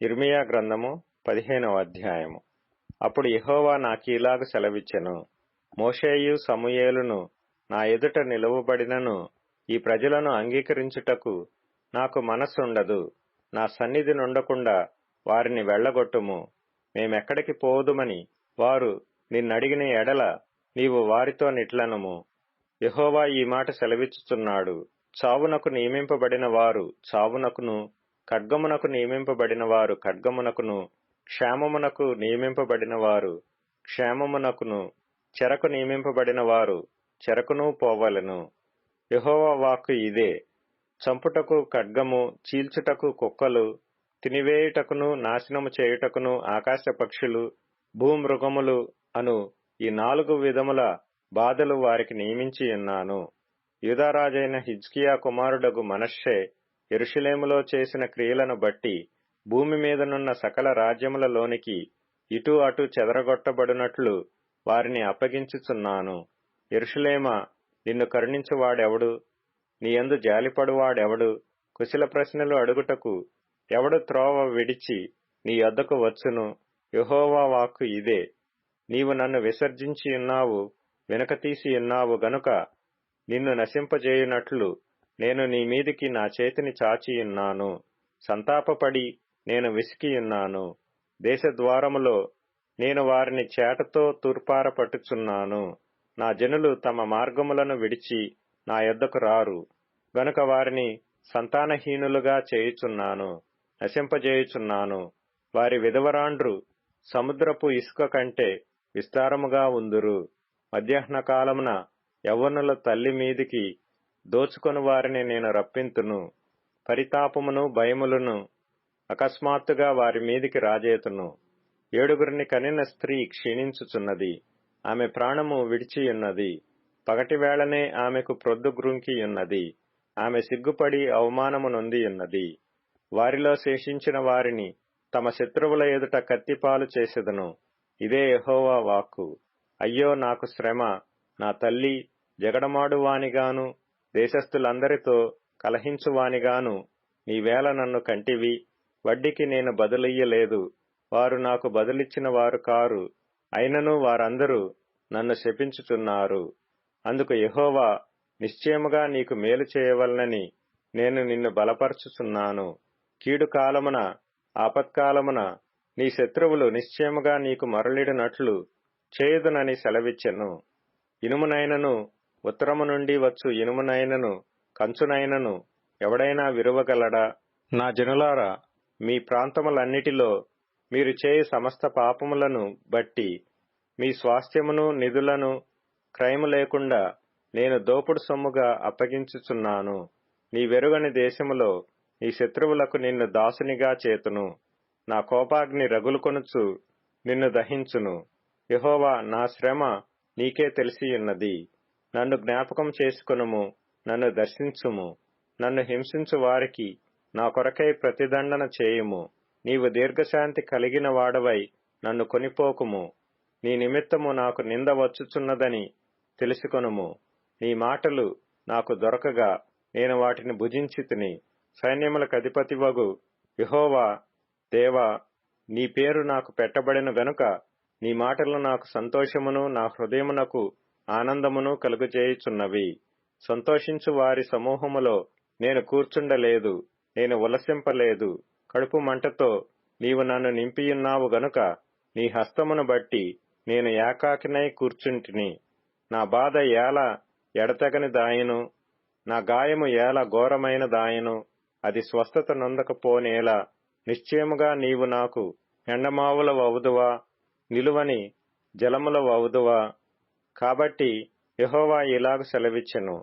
యిర్మీయా గ్రంథము 15వ అధ్యాయము. అప్పుడు యెహోవా నాకీలాగు సెలవిచ్చెను, మోషేయు సమూయేలును నా ఎదుట నిలువబడినను ఈ ప్రజలను అంగీకరించుటకు నాకు మనస్సుండదు. నా సన్నిధి నుండకుండా వారిని వెళ్ళగొట్టుము. మేమెక్కడికి పోదుమని వారు నిన్నడిగిన ఎడల నీవు వారితో నిట్లనుము. యెహోవా ఈ మాట సెలవిచ్చుచున్నాడు, చావునకు నియమింపబడిన వారు చావునకును, ఖడ్గమునకు నియమింపబడిన వారు ఖడ్గమునకును, క్షేమమునకు నియమింపబడిన వారు క్షేమమునకును, చెరకు నియమింపబడిన వారు చెరకును పోవలెను. యెహోవా వాక్కు ఇదే. చంపుటకు ఖడ్గము, చీల్చుటకు కుక్కలు, తినివేయుటకును నాశనము చేయుటకును ఆకాశ పక్షులు, భూమృగములు అను ఈ 4 విధముల బాధలు వారికి నియమించియున్నాను. యూదారాజైన హిజ్కియా కుమారుడగు మనష్షే యెరూషలేములో చేసిన క్రియలను బట్టి భూమి మీదనున్న సకల రాజ్యములలోనికి ఇటు అటు చెదరగొట్టబడినట్లు వారిని అప్పగించుచున్నాను. యెరూషలేమా, నిన్ను కరుణించువాడెవడు? నీయందు జాలిపడువాడెవడు? కుశల ప్రశ్నలు అడుగుటకు ఎవడు త్రోవ విడిచి నీ యొద్దకు వచ్చును? యెహోవా వాక్కు ఇదే. నీవు నన్ను విసర్జించియున్నావు, వెనుకతీసియున్నావు గనుక నిన్ను నశింపజేయునట్లు నేను నీ మీదికి నా చేతిని చాచియున్నాను. సంతాపపడి నేను విసికియున్నాను. దేశద్వారములో నేను వారిని చేటతో తూర్పార పట్టుచున్నాను. నా జనులు తమ మార్గములను విడిచి నా యొద్దకు రారు గనుక వారిని సంతానహీనులుగా చేయుచున్నాను, నశింపజేయుచున్నాను. వారి విధవరాండ్రు సముద్రపు ఇసుక కంటే విస్తారముగా ఉందురు. మధ్యాహ్న కాలమున యవ్వనుల తల్లి మీదికి దోచుకొని వారిని నేను రప్పింతును. పరితాపమును భయములను అకస్మాత్తుగా వారి మీదికి రాజేతును. 7 కనిన స్త్రీ క్షీణించుచున్నది, ఆమె ప్రాణము విడిచియున్నది. పగటివేళనే ఆమెకు ప్రొద్దు గ్రుంకియున్నది. ఆమె సిగ్గుపడి అవమానము నొందియున్నది. వారిలో శేషించిన వారిని తమ శత్రువుల ఎదుట కత్తిపాలు చేసెదను. ఇదే యెహోవా వాక్కు. అయ్యో నాకు శ్రమ! నా తల్లి, జగడమాడువానిగాను దేశస్థులందరితో కలహించువానిగాను నీవేళ నన్ను కంటివి. వడ్డీకి నేను బదులియ్యలేదు, వారు నాకు బదులిచ్చిన వారు కారు. అయినను వారందరూ నన్ను శపించుచున్నారు. అందుకు యెహోవా, నిశ్చయముగా నీకు మేలు చేయవలనని నేను నిన్ను బలపరచుచున్నాను. కీడు కాలమున, ఆపత్కాలమున నీ శత్రువులు నిశ్చయముగా నీకు మరలిడినట్లు చేయుదునని సెలవిచ్చెను. ఇనుమునైనను, ఉత్తరము నుండి వచ్చు ఇనుమునైనను, కంచునైనను ఎవడైనా విరువగలడా? నా జనులారా, మీ ప్రాంతములన్నిటిలో మీరు చేయు సమస్త పాపములను బట్టి మీ స్వాస్థ్యమును నిధులను క్రయము లేకుండా నేను దోపుడు సొమ్ముగా అప్పగించుచున్నాను. నీ వెరుగని దేశములో నీ శత్రువులకు నిన్ను దాసునిగా చేతును. నా కోపాగ్ని రగులుకొనుచు నిన్ను దహించును. యెహోవా, నా శ్రమ నీకే తెలిసియున్నది. నన్ను జ్ఞాపకం చేసుకొనుము, నన్ను దర్శించుము. నన్ను హింసించు వారికి నా కొరకై ప్రతిదండన చేయుము. నీవు దీర్ఘశాంతి కలిగిన వాడవై నన్ను కొనిపోకుము. నీ నిమిత్తము నాకు నింద వచ్చుచున్నదని తెలుసుకొనుము. నీ మాటలు నాకు దొరకగా నేను వాటిని భుజించితిని. సైన్యములకు అధిపతివగు యెహోవా, దేవా, నీ పేరు నాకు పెట్టబడిన గనుక నీ మాటలు నాకు సంతోషమును నా హృదయమునకు ఆనందమును కలుగజేయుచున్నవి. సంతోషించు వారి సమూహములో నేను కూర్చుండలేదు, నేను ఉల్లసింపలేదు. కడుపు మంటతో నీవు నన్ను నింపియున్నావు గనుక నీ హస్తమును బట్టి నేను ఏకాకినై కూర్చుంటిని. నా బాధ ఏల ఎడతెగని దాయను, నా గాయము ఏల ఘోరమైన దాయను. అది స్వస్థత నొందకపోనేలా. నిశ్చయముగా నీవు నాకు ఎండమావులవవుదువా, నిలువని జలములవవుదువా? కాబట్టి యెహోవా ఇలాగు సెలవిచ్చెను,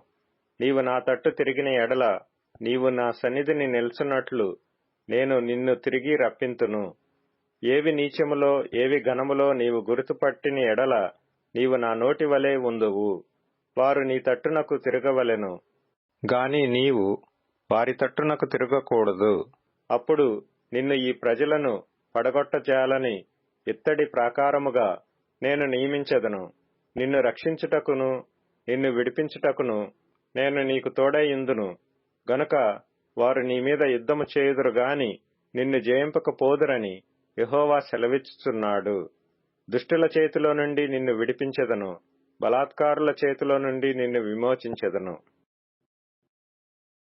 నీవు నా తట్టు తిరిగిన ఎడల నీవు నా సన్నిధిని నిల్చున్నట్లు నేను నిన్ను తిరిగి రప్పింతును. ఏవి నీచములో ఏవి ఘనములో నీవు గుర్తుపట్టిన ఎడల నీవు నా నోటి వలె ఉందువు. వారు నీ తట్టునకు తిరగవలెను గాని నీవు వారి తట్టునకు తిరగకూడదు. అప్పుడు నిన్ను ఈ ప్రజలను పడగొట్టజాలని ఇత్తడి ప్రాకారముగా నేను నియమించెదను. నిన్ను రక్షించుటకును నిన్ను విడిపించుటకును నేను నీకు తోడైయుందును గనుక వారు నీ మీద యుద్ధము చేయుదురు గాని నిన్ను జయింపకపోదురని యెహోవా సెలవిచ్చుచున్నాడు. దుష్టుల చేతిలో నుండి నిన్ను విడిపించెదను, బలాత్కారుల చేతిలో నుండి నిన్ను విమోచించెదను.